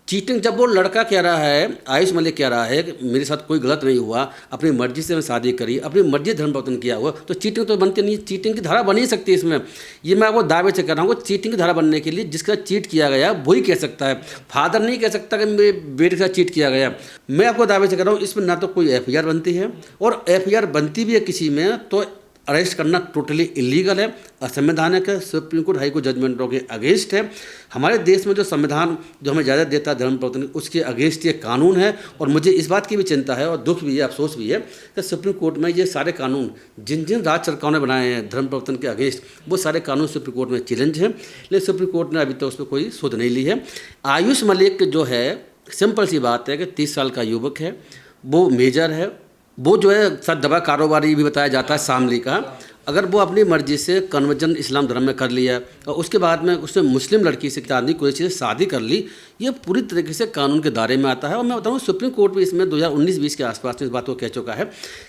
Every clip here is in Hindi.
चीटिंग जब वो लड़का कह रहा है, आयुष मलिक कह रहा है कि मेरे साथ कोई गलत नहीं हुआ, अपनी मर्जी से मैं शादी करी, अपनी मर्जी से धर्म परिवर्तन किया हुआ, तो चीटिंग तो बनती नहीं। चीटिंग की धारा बन ही सकती है इसमें। ये मैं आपको दावे से कर रहा हूँ, चीटिंग की धारा बनने के लिए जिसका चीट किया गया वही कह सकता है। फादर नहीं कह सकता कि मेरे बेटे के साथ चीट किया गया। मैं आपको दावे से कर रहा हूँ, इसमें ना तो कोई एफआईआर बनती है, और एफआईआर बनती भी है किसी में तो अरेस्ट करना टोटली इलीगल है, असंवैधानिक है, सुप्रीम कोर्ट हाई कोर्ट जजमेंटों के अगेंस्ट है। हमारे देश में जो संविधान जो हमें इजाज़त देता है धर्म परिवर्तन, उसके अगेंस्ट ये कानून है। और मुझे इस बात की भी चिंता है और दुख भी है, अफसोस भी है कि सुप्रीम कोर्ट में ये सारे कानून जिन जिन राज्य सरकारों ने बनाए हैं धर्म परिवर्तन के अगेंस्ट, वो सारे कानून सुप्रीम कोर्ट में चैलेंज हैं, लेकिन सुप्रीम कोर्ट ने अभी तक उस पर कोई सुध नहीं ली है। आयुष मलिक जो है, सिंपल सी बात है कि 30 साल का युवक है, वो मेजर है, वो जो है साथ दवा कारोबारी भी बताया जाता है शामली का। अगर वो अपनी मर्जी से कन्वर्जन इस्लाम धर्म में कर लिया और उसके बाद में उसने मुस्लिम लड़की से चांदनी कुरैशी से शादी कर ली, ये पूरी तरीके से कानून के दायरे में आता है। और मैं बताऊँ सुप्रीम कोर्ट भी इसमें 2019-20 के आसपास में इस बात को कह चुका है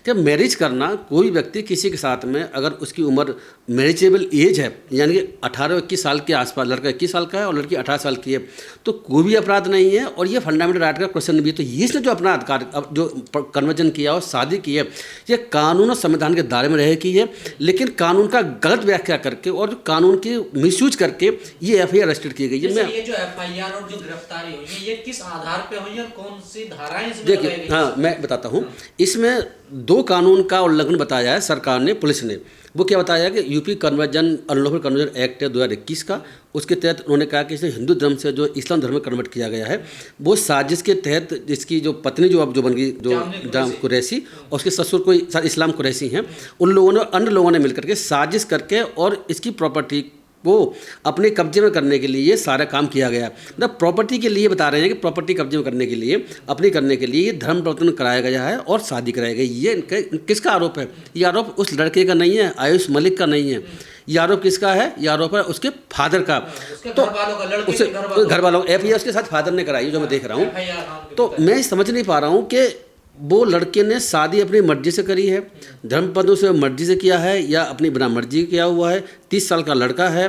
कि मैरिज करना, कोई व्यक्ति किसी के साथ में अगर उसकी उम्र मैरिजेबल एज है, यानी कि 18-21 साल के आसपास, लड़का 21 साल का है और लड़की 18 साल की है, तो कोई भी अपराध नहीं है और ये फंडामेंटल राइट का क्वेश्चन भी है। तो ये इसने जो अपना अधिकार जो कन्वर्जन किया और शादी की है, ये कानून और संविधान के दायरे में रह की है, लेकिन कानून का गलत व्याख्या करके और कानून की मिसयूज करके ये एफआईआर रजिस्टर की गई है। ये जो एफआईआर और जो गिरफ्तारी हुई है, ये किस आधार पे हुई है और कौन सी धाराएं इसमें देखिए, लगाई गई? हाँ मैं बताता हूँ। इसमें 2 कानून का उल्लंघन बताया है सरकार ने, पुलिस ने। वो क्या बताया कि UP conversion unlawful conversion act है 2021 का, उसके तहत उन्होंने कहा कि इसे हिंदू धर्म से जो इस्लाम धर्म में कन्वर्ट किया गया है, वो साजिश के तहत जिसकी जो पत्नी जो अब जो बन गई जो जाम कुरैशी और उसके ससुर कोई इस्लाम कुरैशी हैं, उन लोगों ने अन्य लोगों ने मिलकर के साजिश करके और इसकी प्रॉपर्टी वो अपने कब्जे में करने के लिए ये सारा काम किया गया। मतलब प्रॉपर्टी के लिए बता रहे हैं कि प्रॉपर्टी कब्जे में करने के लिए, अपनी करने के लिए ये धर्म परिवर्तन कराया गया है और शादी कराई गई। ये किसका आरोप है? ये आरोप उस लड़के का नहीं है, आयुष मलिक का नहीं है। ये आरोप किसका है? ये आरोप है उसके फादर का। तो उसके घर वालों एफआईआर उसके साथ फादर ने कराई, जो मैं देख रहा हूँ। तो मैं समझ नहीं पा रहा हूँ कि वो लड़के ने शादी अपनी मर्जी से करी है, धर्म पदों से मर्जी से किया है या अपनी बिना मर्जी किया हुआ है। 30 साल का लड़का है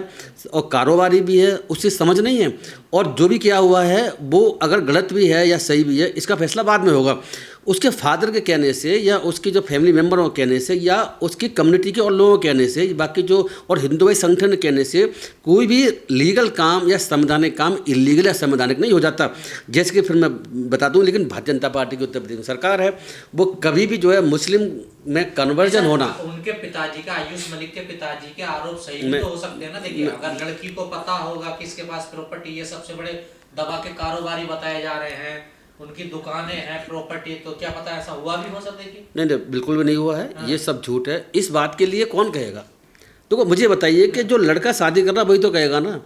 और कारोबारी भी है, उससे समझ नहीं है। और जो भी किया हुआ है वो अगर गलत भी है या सही भी है, इसका फैसला बाद में होगा। उसके फादर के कहने से या उसकी जो फैमिली मेम्बरों के कहने से या उसकी कम्युनिटी के और लोगों के कहने से, बाकी जो और हिंदुवाई संगठन के कहने से कोई भी लीगल काम या संवैधानिक काम इलीगल या संवैधानिक नहीं हो जाता। जैसे कि फिर मैं बता दूं, लेकिन भारतीय जनता पार्टी की उत्तर प्रदेश में सरकार है, वो कभी भी जो है मुस्लिम में कन्वर्जन होना, उनके पिताजी का, आयुष मलिक के पिताजी के आरोप सही भी तो हो सकते हैं ना। देखिए, अगर लड़की को पता होगा कि इसके पास प्रॉपर्टी, ये सबसे बड़े दवा के कारोबारी बताए जा रहे हैं, उनकी दुकानें हैं, प्रॉपर्टी, तो क्या पता ऐसा हुआ भी हो सकता है कि नहीं, बिल्कुल भी नहीं हुआ है। हाँ। ये सब झूठ है। इस बात के लिए कौन कहेगा? तो मुझे बताइए कि जो लड़का शादी कर रहा वही तो कहेगा ना।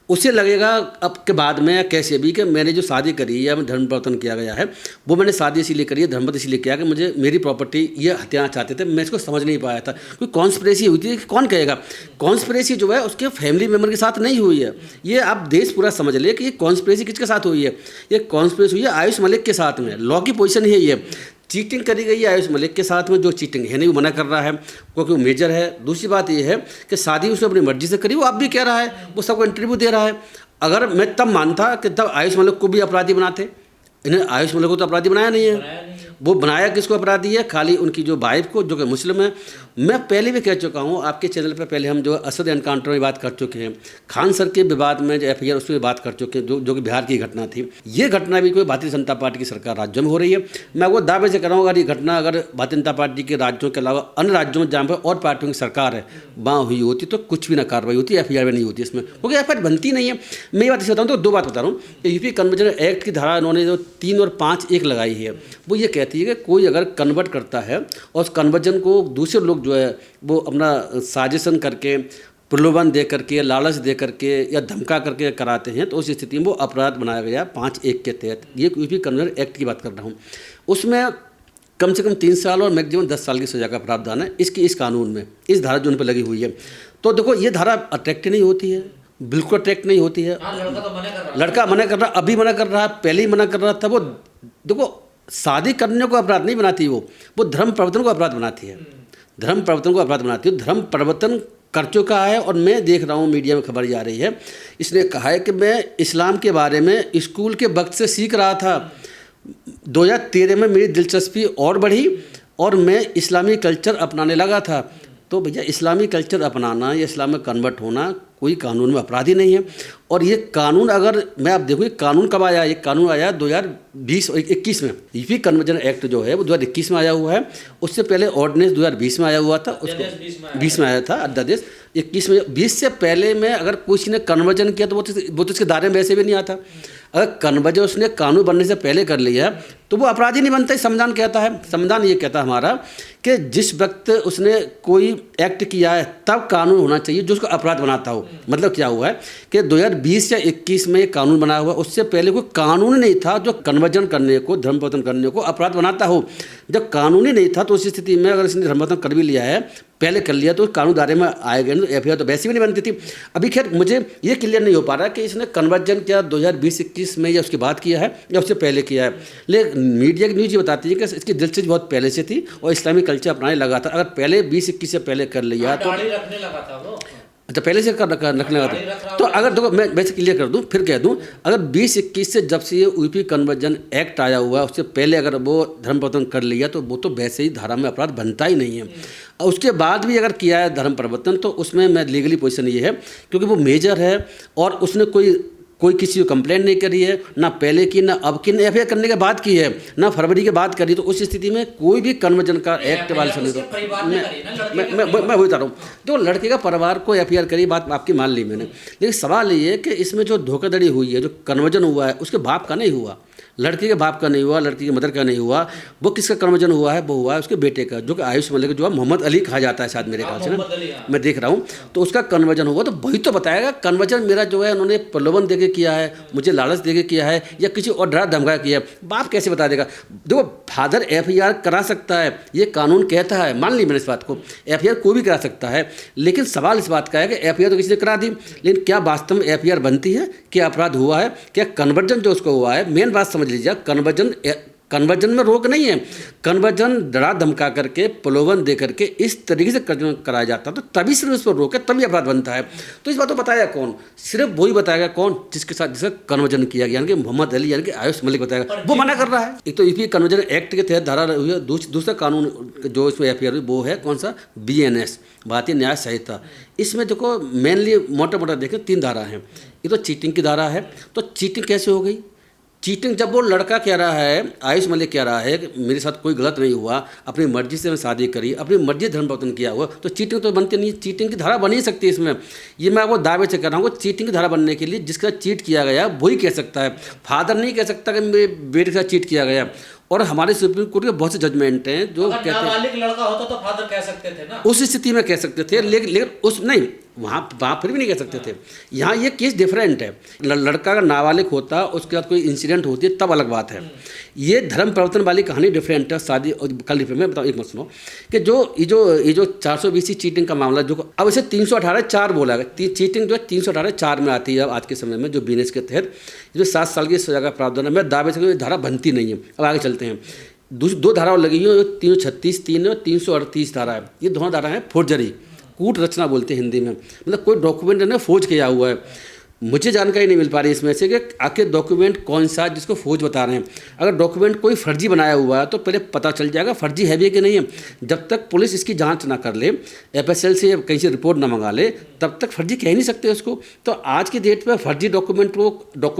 उसे लगेगा अब के बाद में या कैसे भी कि मैंने जो शादी करी है, मैं धर्म परिवर्तन किया गया है, वो मैंने शादी इसीलिए करी है, धर्म परिवर्तन इसीलिए किया कि मुझे मेरी प्रॉपर्टी ये हथियाना चाहते थे। मैं इसको समझ नहीं पाया था। कोई कॉन्स्पिरेसी हुई थी, कौन कहेगा? कॉन्स्पिरेसी जो है उसके फैमिली मेम्बर के साथ नहीं हुई है। ये आप देश पूरा समझ ले कि ये कॉन्स्पिरेसी किसके साथ हुई है। ये कॉन्स्पिरेसी हुई है आयुष मलिक के साथ में। लॉ की पोजीशन यही है। चीटिंग करी गई है आयुष मलिक के साथ में, जो चीटिंग है नहीं वो मना कर रहा है क्योंकि वो मेजर है। दूसरी बात ये है कि शादी उसने अपनी मर्जी से करी, वो अब भी कह रहा है, वो सबको इंटरव्यू दे रहा है। अगर मैं तब मानता कि तब आयुष मलिक को भी अपराधी बनाते, इन्हें आयुष मलिक को तो अपराधी बनाया नहीं है। वो बनाया किसको अपराधी है? खाली उनकी जो वाइफ को, जो कि मुस्लिम है। मैं पहले भी कह चुका हूँ आपके चैनल पर, पहले हम जो असद एनकाउंटर में बात कर चुके हैं, खान सर के विवाद में जो एफआईआर उसमें बात कर चुके हैं, जो कि बिहार की घटना थी। ये घटना भी कोई भारतीय जनता पार्टी की सरकार राज्यों में हो रही है। मैं वो दावे से कर रहा हूँ अगर ये घटना अगर भारतीय जनता पार्टी के राज्यों के अलावा अन्य राज्यों में जहाँ पर और पार्टियों की सरकार है वहाँ हुई होती तो कुछ भी ना कार्रवाई होती, एफआईआर भी नहीं होती इसमें, क्योंकि एफआईआर बनती नहीं है। मैं ये बात इसे बताऊँ तो 2 बात बता रहा हूँ। यूपी कन्वर्जन एक्ट की धारा इन्होंने जो 3 और 5(1) लगाई है, वो ये कहती है कि कोई अगर कन्वर्ट करता है और उस कन्वर्जन को दूसरे लोग जो है वो अपना साजिशन करके, प्रलोभन दे करके, लालच दे करके या धमका करके कराते हैं, तो उस स्थिति में वो अपराध बनाया गया 5(1) के तहत। ये यूपी कन्वर्जन एक्ट की बात कर रहा हूँ। उसमें कम से कम 3 साल और मैक्सिमम 10 साल की सजा का प्रावधान है इस कानून में, इस धारा जो उन पर लगी हुई है। तो देखो ये धारा अट्रैक्ट नहीं होती है, बिल्कुल अट्रैक्ट नहीं होती है। लड़का मना कर रहा, अभी मना कर रहा है, पहले ही मना कर रहा था। वो देखो शादी करने को अपराध नहीं बनाती, वो धर्म परिवर्तन को अपराध बनाती है। धर्म परिवर्तन को अपराध बनाती है। धर्म परिवर्तन कर चुका है और मैं देख रहा हूँ मीडिया में खबर जा रही है, इसने कहा है कि मैं इस्लाम के बारे में स्कूल के वक्त से सीख रहा था। 2013 में मेरी दिलचस्पी और बढ़ी और मैं इस्लामी कल्चर अपनाने लगा था। तो भैया इस्लामी कल्चर अपनाना या इस्लाम में कन्वर्ट होना कोई कानून में अपराधी नहीं है। और ये कानून अगर मैं आप देखो, ये कानून कब आया? ये कानून आया 2020-21 में। यूपी कन्वर्जन एक्ट जो है वो 2021 में आया हुआ है। उससे पहले ऑर्डिनेंस 2020 में आया हुआ था, उसको 20 में आया था अध्यादेश। 21 में 20 से पहले में अगर किसी ने कन्वर्जन किया तो वो तो इसके दायरे में वैसे भी नहीं आता। अगर कन्वर्जन उसने कानून बनने से पहले कर लिया तो वो अपराधी नहीं बनता। संविधान कहता है, संविधान ये कहता है हमारा कि जिस वक्त उसने कोई एक्ट किया है तब कानून होना चाहिए जो उसको अपराध बनाता हो। मतलब क्या हुआ है कि 2020 या 21 में कानून बना हुआ, उससे पहले कोई कानून नहीं था जो कन्वर्जन करने को, धर्म परिवर्तन करने को अपराध बनाता हो। जब कानून ही नहीं था तो उस स्थिति में अगर इसने धर्म परिवर्तन कर भी लिया है, पहले कर लिया, तो कानून दायरे में आएगा नहीं, तो एफआईआर तो वैसे भी नहीं बनती थी। अभी खैर मुझे ये क्लियर नहीं हो पा रहा कि इसने कन्वर्जन क्या 2020-21 में या उसके बाद किया है या उससे पहले किया है। लेकिन मीडिया की न्यूज़ ये बताती है कि इसकी दिलचस्पी बहुत पहले से थी और इस्लामी कल्चर अपनाने लगा था। अगर पहले 20-21 से पहले कर लिया तो रखने लगा था वो। अच्छा, पहले से रखने लगा था। तो अगर देखो मैं वैसे क्लियर कर दूं, फिर कह दूं, अगर 20-21 से जब से ये यूपी कन्वर्जन एक्ट आया हुआ है उससे पहले अगर वो धर्म परिवर्तन कर लिया तो वो तो वैसे ही धारा में अपराध बनता ही नहीं है। और उसके बाद भी अगर किया है धर्म परिवर्तन तो उसमें मैं लीगली पोजीशन ये है क्योंकि वो मेजर है और उसने कोई किसी को कंप्लेंट नहीं करी है, ना पहले की, ना अब की, ना एफआईआर करने के बाद की है, ना फरवरी के बाद करी। तो उस स्थिति में कोई भी कन्वर्जन का एक्ट वाले समय तो मैं वही बता रहा हूँ। तो लड़के का परिवार को एफआईआर करी, बात आपकी मान ली मैंने। लेकिन सवाल ये है कि इसमें जो धोखाधड़ी हुई है, जो कन्वर्जन हुआ है, उसके बाप का नहीं हुआ, लड़की के बाप का नहीं हुआ, लड़की की मदर का नहीं हुआ। वो किसका कन्वर्जन हुआ है? वो हुआ है उसके बेटे का, जो कि आयुष मलिक जो है मोहम्मद अली कहा जाता है शायद, मेरे ख्याल से ना, मैं देख रहा हूँ। तो उसका कन्वर्जन हुआ, तो वही तो बताएगा कन्वर्जन मेरा जो है उन्होंने प्रलोभन देके किया है, मुझे लालच देके किया है या किसी और डरा धमका किया है। बाप कैसे बता देगा? देखो फादर एफआईआर करा सकता है, ये कानून कहता है, मान ली मैंने इस बात को, एफआईआर कोई भी करा सकता है। लेकिन सवाल इस बात का है कि एफआईआर तो किसी ने करा दी, लेकिन क्या वास्तव में एफआईआर बनती है? क्या अपराध हुआ है? क्या कन्वर्जन जो उसको हुआ है? मेन बात समझ लीजिए, कन्वर्जन में रोक नहीं है। कन्वर्जन डरा धमका करके, प्रलोभन दे करके इस तरीके से कराया जाता है, तो तभी सिर्फ उस पर रोक है, तभी अपराध बनता है। तो इस बात को बताया कौन? सिर्फ वही बताएगा कौन जिसके साथ जिसका कन्वर्जन किया गया, यानी कि मोहम्मद अली यानी कि आयुष मलिक बताएगा। वो मना कर रहा है। एक तो यूपी कन्वर्जन एक्ट के तहत धारा हुई है, दूसरा कानून जो इसमें एफआईआर हुई वो है कौन सा? BNS, भारतीय न्याय संहिता। इसमें देखो मेनली मोटा देखें 3 धारा हैं। ये तो चीटिंग की धारा है। तो चीटिंग कैसे हो गई? चीटिंग जब वो लड़का कह रहा है, आयुष मलिक कह रहा है कि मेरे साथ कोई गलत नहीं हुआ, अपनी मर्जी से मैं शादी करी, अपनी मर्जी धर्म परिवर्तन किया हुआ, तो चीटिंग तो बनती नहीं। चीटिंग की धारा बन ही सकती है इसमें। ये मैं आपको दावे से कह रहा हूँ, चीटिंग की धारा बनने के लिए जिसका चीट किया गया वही कह सकता है। फादर नहीं कह सकता कि मेरे बेटे के साथ चीट किया गया। और हमारे सुप्रीम कोर्ट के बहुत से जजमेंट हैं जो कहते हैं नाबालिग लड़का होता तो फादर कह सकते थे ना, उस स्थिति में कह सकते थे। लेकिन उस नहीं, वहाँ फिर भी नहीं कह सकते थे। यहाँ ये केस डिफरेंट है। लड़का का नाबालिग होता, उसके बाद कोई इंसिडेंट होती है तब अलग बात है। ये धर्म परिवर्तन वाली कहानी डिफरेंट है। शादी कल मैं बताऊँ, एक मत सुनो कि ये जो 420 चीटिंग का मामला जो अब इसे 318(4) बोला गया। चीटिंग जो है 318(4) में आती है अब आज के समय में, जो BNS के तहत जो 7 साल की सजा का प्रावधान है। मैं दावे से धारा बनती नहीं है। अब आगे चलते हैं। 2 धाराएं लगी हुई, 336(3) और 338 धारा है। ये दोनों धारा हैं फोर्जरी, कूट रचना बोलते हैं हिंदी में। मतलब कोई डॉक्यूमेंट ने फोर्ज किया हुआ है। मुझे जानकारी नहीं मिल पा रही इसमें से कि आखिर डॉक्यूमेंट कौन सा जिसको फौज बता रहे हैं। अगर डॉक्यूमेंट कोई फर्जी बनाया हुआ है तो पहले पता चल जाएगा फर्जी है भी कि नहीं है। जब तक पुलिस इसकी जांच ना कर ले, FSL से कहीं से रिपोर्ट ना मंगा ले, तब तक फर्जी कह नहीं सकते उसको। तो आज की डेट में फर्जी डॉक्यूमेंट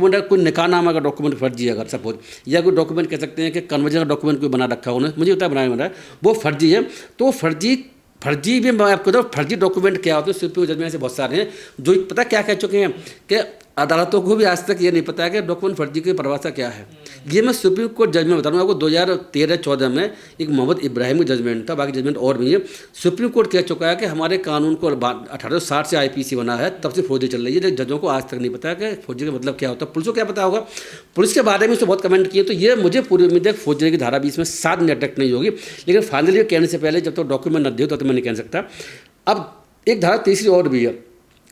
अगर कोई निकाह नामा का डॉक्यूमेंट फर्जी है अगर सपोज, या कोई डॉक्यूमेंट कह सकते हैं कि कन्वर्जन का डॉक्यूमेंट कोई बना रखा उन्होंने, मुझे पता बनाया है, वो फर्जी है। तो फर्जी भी मैं आपको बताऊँ, फर्जी डॉक्यूमेंट क्या होते हैं। सुप्रीम जज में ऐसे बहुत सारे हैं जो पता क्या कह चुके हैं कि अदालतों को भी आज तक ये नहीं पता है कि डॉक्यूमेंट फर्जी की परिभाषा क्या है। ये मैं सुप्रीम कोर्ट जज में बता रहा हूँ आपको। 2013-14 में एक मोहम्मद इब्राहिम का जजमेंट था, बाकी जजमेंट और भी है। सुप्रीम कोर्ट कह चुका है कि हमारे कानून को 1860 से IPC बना है, तब से फौजी चल रही है। लेकिन जजों को आज तक नहीं पता है कि फौजी का मतलब क्या होता है। पुलिस को क्या पता होगा? पुलिस के बारे में उससे बहुत कमेंट किए। तो ये मुझे पूरी उम्मीद है फौजी की धारा 20 में 7 दिन अटैक नहीं होगी। लेकिन फाइनली कहने से पहले जब तक डॉक्यूमेंट न दे तो मैं नहीं कह सकता। अब एक धारा तीसरी और भी है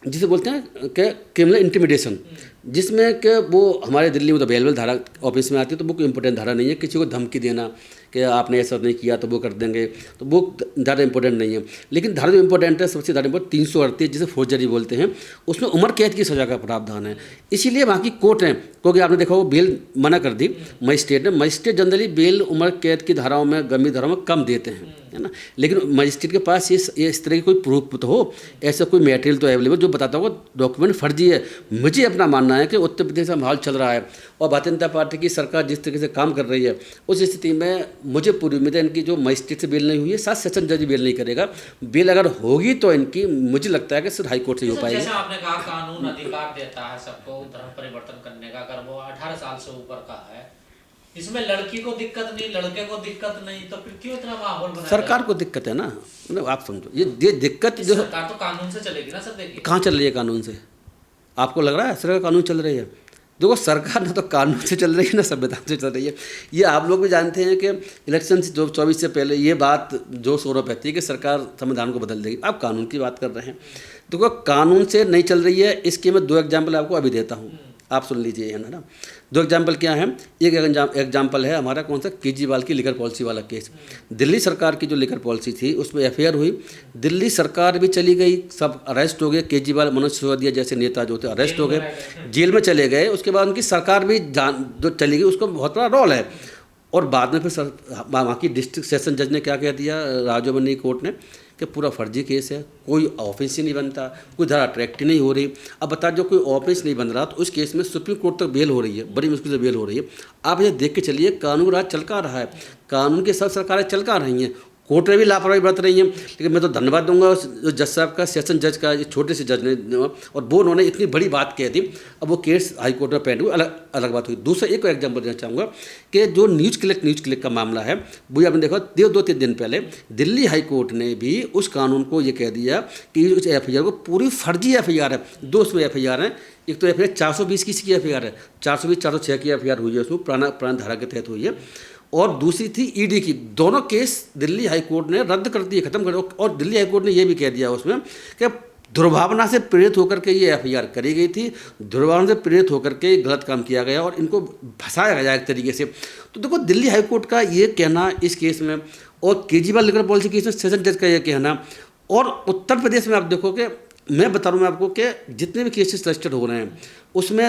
जिसे बोलते हैं कि क्रिमिनल इंटिमिडेशन। जिसमें कि वो हमारे दिल्ली में तो अवेलेबल धारा ऑफिस में आती है, तो वो कोई इंपॉर्टेंट धारा नहीं है। किसी को धमकी देना कि आपने ऐसा नहीं किया तो वो कर देंगे, तो वो धारा इंपॉर्टेंट नहीं है। लेकिन धारा जो इंपॉर्टेंट है, सबसे ज़्यादा इंपॉर्टेंट 338 जिसे फौजदारी बोलते हैं, उसमें उम्र कैद की सज़ा का प्रावधान है। इसीलिए वहाँ की कोर्ट है, क्योंकि आपने देखा वो बेल मना कर दी मजिस्ट्रेट ने। मजिस्ट्रेट जनरली बेल उम्र कैद की धाराओं में, गंभीर धाराओं में कम देते हैं, है ना। लेकिन मजिस्ट्रेट के पास ये इस तरह की कोई प्रूफ तो हो, ऐसा कोई मटेरियल तो अवेलेबल जो बताता हो डॉक्यूमेंट फर्जी है। मुझे अपना मानना है कि उत्तर प्रदेश में माहौल चल रहा है और भारतीय जनता पार्टी की सरकार जिस तरीके से काम कर रही है, उस स्थिति में मुझे पूरी उम्मीद है इनकी जो मजिस्ट्रेट से बेल नहीं हुई है, साथ सेशन जज बेल नहीं करेगा। बेल अगर होगी तो इनकी मुझे लगता है कि सिर्फ हाई कोर्ट से ही हो पाएगी। जैसा आपने कहा कानून अधिकार देता है सबको धर्म परिवर्तन करने का, अगर वो 18 साल से ऊपर का है, इसमें लड़की को दिक्कत नहीं, लड़के को दिक्कत नहीं, तो फिर क्यों इतना माहौल बनाया? सरकार को दिक्कत है ना, आप समझो ये दिक्कत जो सरकार तो कानून से चलेगी ना सर। देखिए कहाँ चल रही है कानून से, आपको लग रहा है सरकार कानून चल रही है? देखो सरकार ना तो कानून से चल रही है ना संविधान से चल रही है। ये आप लोग भी जानते हैं कि इलेक्शन से 24 से पहले ये बात जो शोर रहती है कि सरकार संविधान को बदल देगी। आप कानून की बात कर रहे हैं, देखो कानून से नहीं चल रही है। इसके मैं 2 एग्जाम्पल आपको अभी देता हूँ, आप सुन लीजिए, है ना। 2 एग्जाम्पल क्या है? एक एग्जाम्पल है हमारा कौन सा, केजरीवाल की लिकर पॉलिसी वाला केस। दिल्ली सरकार की जो लिकर पॉलिसी थी उसमें एफआईआर हुई, दिल्ली सरकार भी चली गई, सब अरेस्ट हो गए। केजरीवाल, मनोज सिसोदिया जैसे नेता जो थे अरेस्ट हो गए, जेल में चले गए। उसके बाद उनकी सरकार भी जो चली गई, उसका बहुत बड़ा रोल है। और बाद में फिर वहाँ की डिस्ट्रिक्ट सेशन जज ने क्या कह दिया, राजोमनी कोर्ट ने, कि पूरा फर्जी केस है, कोई ऑफिस ही नहीं बनता, कोई धारा अट्रैक्ट ही नहीं हो रही। अब बता, जो कोई ऑफिस नहीं बन रहा तो उस केस में सुप्रीम कोर्ट तक बेल हो रही है, बड़ी मुश्किल से बेल हो रही है। आप ये देख के चलिए, कानून राज चल का रहा है, कानून के साथ सरकारें चल का रही हैं, कोर्टें भी लापरवाही बरत रही हैं। लेकिन मैं तो धन्यवाद दूंगा उस जज साहब का, सेशन जज का, छोटे से जज ने, और वो उन्होंने इतनी बड़ी बात कह दी। अब वो केस हाई कोर्ट में पेंड हुई, अलग बात हुई। दूसरा एक एग्जाम्पल देना चाहूँगा कि जो न्यूज़ क्लिक का मामला है, वो आपने देखा 2-3 दिन पहले दिल्ली हाई कोर्ट ने भी उस कानून को ये कह दिया कि उस एफआईआर को पूरी फर्जी एफआईआर है। 2 उसमें एफआईआर हैं, एक तो एफआईआर 420 की एफआईआर है, 420-406 की एफआईआर हुई है, उसमें पुराना धारा के तहत हुई है, और दूसरी थी ईडी की। दोनों केस दिल्ली हाई कोर्ट ने रद्द कर दिए, खत्म कर दिया। और दिल्ली हाई कोर्ट ने यह भी कह दिया उसमें कि दुर्भावना से प्रेरित होकर के ये एफआईआर करी गई थी, दुर्भावना से प्रेरित होकर के गलत काम किया गया और इनको फंसाया गया एक तरीके से। तो देखो दिल्ली हाई कोर्ट का ये कहना इस केस में, और केजरीवाल लिकर पॉलिसी केस में सेशन जज का ये कहना, और उत्तर प्रदेश में आप देखो कि मैं बता रहा हूँ आपको कि जितने भी केसेस रजिस्टर्ड हो रहे हैं उसमें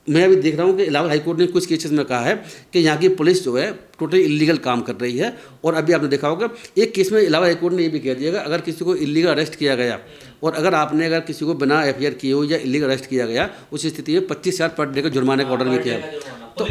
मैं अभी देख रहा हूँ कि इलाहाबाद हाईकोर्ट ने कुछ केसेस में कहा है कि यहाँ की पुलिस जो है टोटली इलीगल काम कर रही है। और अभी आपने देखा होगा एक केस में इलाहाबाद हाईकोर्ट ने ये भी कह दिया, अगर किसी को इलीगल अरेस्ट किया गया और अगर किसी को बिना एफआईआर किए हो या इलीगल अरेस्ट किया गया, उस स्थिति में 25,000 पर डे का जुर्माने का ऑर्डर भी किया, तो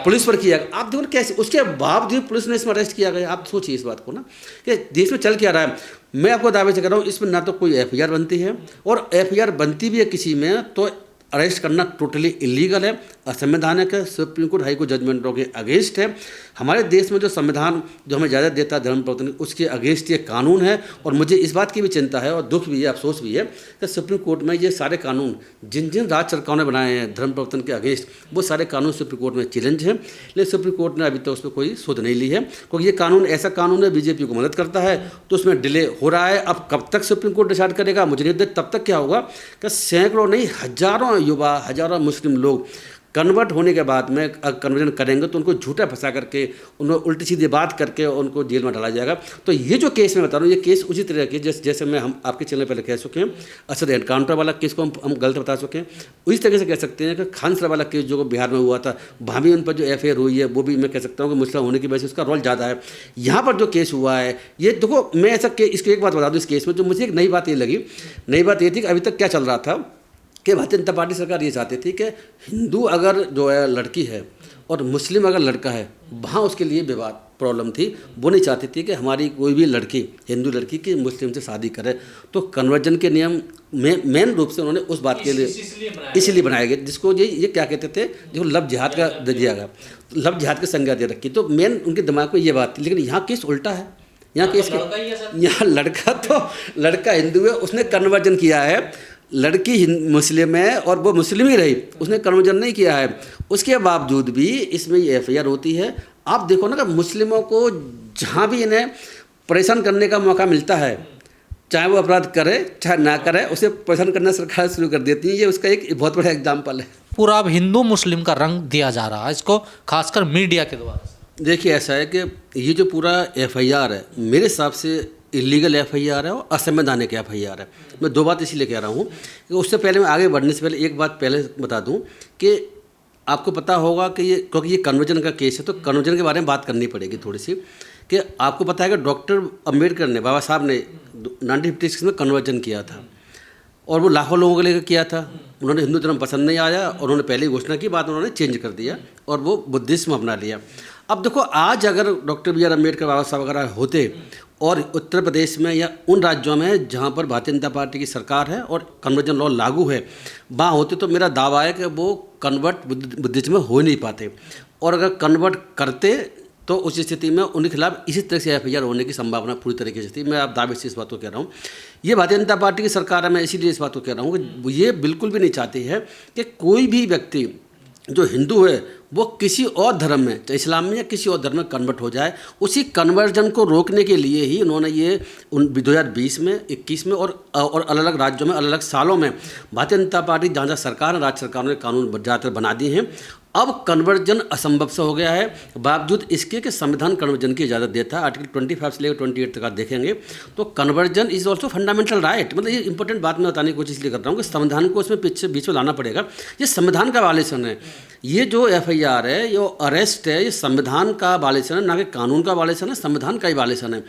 पुलिस पर किया। आप देखो कैसे, उसके बावजूद पुलिस ने इसमें अरेस्ट किया गया। आप सोचिए इस बात को ना कि देश में चल क्या रहा है। मैं आपको दावे से कह रहा हूँ, इसमें ना तो कोई एफआईआर बनती है, और एफआईआर बनती भी है किसी में तो अरेस्ट करना टोटली इलीगल है, असंवैधानिक है, सुप्रीम कोर्ट हाई कोर्ट जजमेंटों के अगेंस्ट है। हमारे देश में जो संविधान जो हमें इजाज़त देता है धर्म परिवर्तन, उसके अगेंस्ट ये कानून है। और मुझे इस बात की भी चिंता है और दुख भी है, अफसोस भी है कि सुप्रीम कोर्ट में ये सारे कानून जिन जिन राज्य सरकारों ने बनाए हैं धर्म परिवर्तन के अगेंस्ट, वो सारे कानून सुप्रीम कोर्ट में चैलेंज हैं। लेकिन सुप्रीम कोर्ट ने अभी तक उस पर कोई शोध नहीं ली है, क्योंकि ये कानून ऐसा कानून है बीजेपी को मदद करता है, तो उसमें डिले हो रहा है। अब कब तक सुप्रीम कोर्ट डिसाइड करेगा मुझे नहीं पता। तब तक क्या होगा कि सैकड़ों नहीं हजारों युवा, हजारों मुस्लिम लोग कन्वर्ट होने के बाद में कन्वर्जन करेंगे तो उनको झूठा फंसा करके, उनको उल्टी सीधी बात करके उनको जेल में डाला जाएगा। तो ये जो केस मैं बता रहा हूँ, ये केस उसी तरह के जैसे मैं हम आपके चैनल पहले कह चुके हैं, असद एनकाउंटर वाला केस को हम गलत बता चुके हैं, उसी तरीके से कह सकते हैं कि खान सर वाला केस जो बिहार में हुआ था, वहाँ भी उन पर जो एफआईआर हुई है वो भी मैं कह सकता हूँ कि मुस्लिम होने की वजह से उसका रोल ज़्यादा है। यहाँ पर जो केस हुआ है, ये देखो मैं ऐसा इसको एक बात बता दूँ, इस केस में जो मुझे एक नई बात ये लगी, नई बात ये थी कि अभी तक क्या चल रहा था कि भारतीय जनता पार्टी सरकार ये चाहती थी कि हिंदू अगर जो है लड़की है और मुस्लिम अगर लड़का है, वहाँ उसके लिए विवाद प्रॉब्लम थी। वो नहीं चाहती थी कि हमारी कोई भी लड़की, हिंदू लड़की की मुस्लिम से शादी करे। तो कन्वर्जन के नियम में मेन रूप से उन्होंने उस बात के लिए इसीलिए बनाए गए, जिसको ये क्या कहते थे, जो लव जिहाद का दिया गया, लव जिहाद की संज्ञा दे रखी। तो मेन उनके दिमाग में ये बात थी। लेकिन यहाँ केस उल्टा है, यहाँ केस यहाँ लड़का हिंदू है, उसने कन्वर्जन किया है, लड़की मुस्लिम है और वो मुस्लिम ही रही, उसने कन्वर्जन नहीं किया है। उसके बावजूद भी इसमें ये एफआईआर होती है। आप देखो ना कि मुस्लिमों को जहाँ भी इन्हें परेशान करने का मौका मिलता है, चाहे वो अपराध करे चाहे ना करे, उसे परेशान करना सरकार शुरू कर देती है। ये उसका एक बहुत बड़ा एग्जाम्पल है। पूरा अब हिंदू मुस्लिम का रंग दिया जा रहा है इसको, खासकर मीडिया के द्वारा। देखिए ऐसा है कि ये जो पूरा FIR है, मेरे हिसाब से इलीगल FIR है और असंवैधानिक FIR है। मैं दो बात इसीलिए कह रहा हूँ कि उससे पहले मैं आगे बढ़ने से पहले एक बात पहले बता दूँ कि आपको पता होगा कि ये, क्योंकि ये कन्वर्जन का केस है तो कन्वर्जन के बारे में बात करनी पड़ेगी थोड़ी सी, कि आपको पता है कि डॉक्टर अम्बेडकर ने, बाबा साहब ने 1956 में कन्वर्जन किया था और वो लाखों लोगों के लिए किया था। उन्होंने हिंदू धर्म पसंद नहीं आया और उन्होंने पहले घोषणा की, बाद उन्होंने चेंज कर दिया और वो बुद्धिज्म अपना लिया। अब देखो, आज अगर डॉक्टर BR अम्बेडकर, बाबा साहब वगैरह होते और उत्तर प्रदेश में या उन राज्यों में जहाँ पर भारतीय जनता पार्टी की सरकार है और कन्वर्जन लॉ लागू है, वहाँ होते तो मेरा दावा है कि वो कन्वर्ट बुद्धिज्म में हो नहीं पाते, और अगर कन्वर्ट करते तो उस स्थिति में उनके खिलाफ इसी तरह से FIR होने की संभावना पूरी तरीके से थी। मैं आप दावे से इस बात को कह रहा हूँ। ये भारतीय जनता पार्टी की सरकार है, मैं इसीलिए इस बात को कह रहा हूँ कि ये बिल्कुल भी नहीं चाहती है कि कोई भी व्यक्ति जो हिंदू है वो किसी और धर्म में, चाहे इस्लाम में या किसी और धर्म में कन्वर्ट हो जाए। उसी कन्वर्जन को रोकने के लिए ही उन्होंने ये 2020 में, 21 में और अलग अलग राज्यों में, अलग अलग सालों में भारतीय जनता पार्टी जहाँ जहाँ सरकार, राज्य सरकारों ने कानून ज़्यादातर बना दिए हैं। अब कन्वर्जन असंभव से हो गया है, बावजूद इसके कि संविधान कन्वर्जन की इजाज़त देता है। आर्टिकल 25 से लेकर 28 तक आप देखेंगे तो conversion is also fundamental right. मतलब ये इंपॉर्टेंट बात मैं बताने की कोशिश इसलिए कर रहा हूँ कि संविधान को इसमें बीच में लाना पड़ेगा। ये संविधान का वायलेशन है। ये जो FIR है, ये अरेस्ट है, ये संविधान का वायलेशन है, ना कि कानून का वायलेशन है, संविधान का ही वायलेशन है।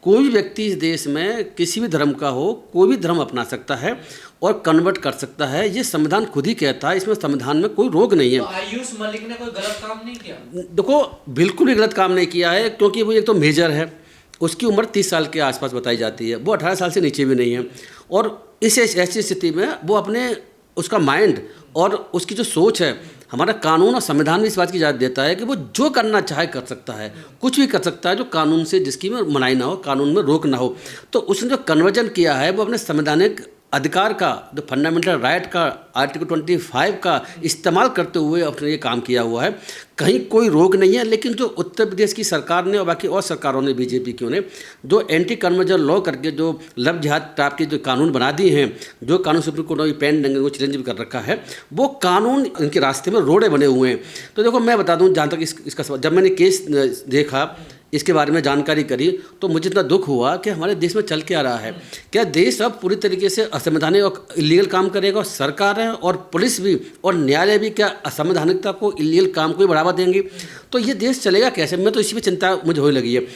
कोई भी व्यक्ति इस देश में किसी भी धर्म का हो, कोई भी धर्म अपना सकता है और कन्वर्ट कर सकता है। ये संविधान खुद ही कहता है, इसमें संविधान में कोई रोक नहीं है। तो आयुष मलिक ने कोई गलत काम नहीं किया? देखो, बिल्कुल भी गलत काम नहीं किया है, क्योंकि वो एक तो मेजर है, उसकी उम्र 30 साल के आसपास बताई जाती है, वो 18 साल से नीचे भी नहीं है, और इस ऐसी स्थिति में वो अपने, उसका माइंड और उसकी जो सोच है, हमारा कानून और संविधान भी इस बात की इजाज़त देता है कि वो जो करना चाहे कर सकता है, कुछ भी कर सकता है जो कानून से, जिसकी में मनाही ना हो, कानून में रोक ना हो। तो उसने जो कन्वर्जन किया है वो अपने संवैधानिक अधिकार का, जो फंडामेंटल राइट का, आर्टिकल 25 का इस्तेमाल करते हुए अपने ये काम किया हुआ है। कहीं कोई रोक नहीं है। लेकिन जो उत्तर प्रदेश की सरकार ने और बाकी और सरकारों ने, BJP की ने, जो एंटी कन्वर्जन लॉ करके जो लव जिहाद टाइप के जो कानून बना दिए हैं, जो कानून सुप्रीम कोर्ट ने पेन डेंगे को चैलेंज भी कर रखा है, वो कानून इनके रास्ते में रोड़े बने हुए हैं। तो देखो, मैं बता दूं, जहाँ तक इसका जब मैंने केस देखा, इसके बारे में जानकारी करी, तो मुझे इतना दुख हुआ कि हमारे देश में चल के आ रहा है। क्या देश अब पूरी तरीके से असंवैधानिक और इलीगल काम करेगा? और सरकार है और पुलिस भी और न्यायालय भी क्या असंवैधानिकता को, इलीगल काम को ही बढ़ावा देंगे? तो ये देश चलेगा कैसे? मैं तो इसी पे चिंता मुझे होने लगी है।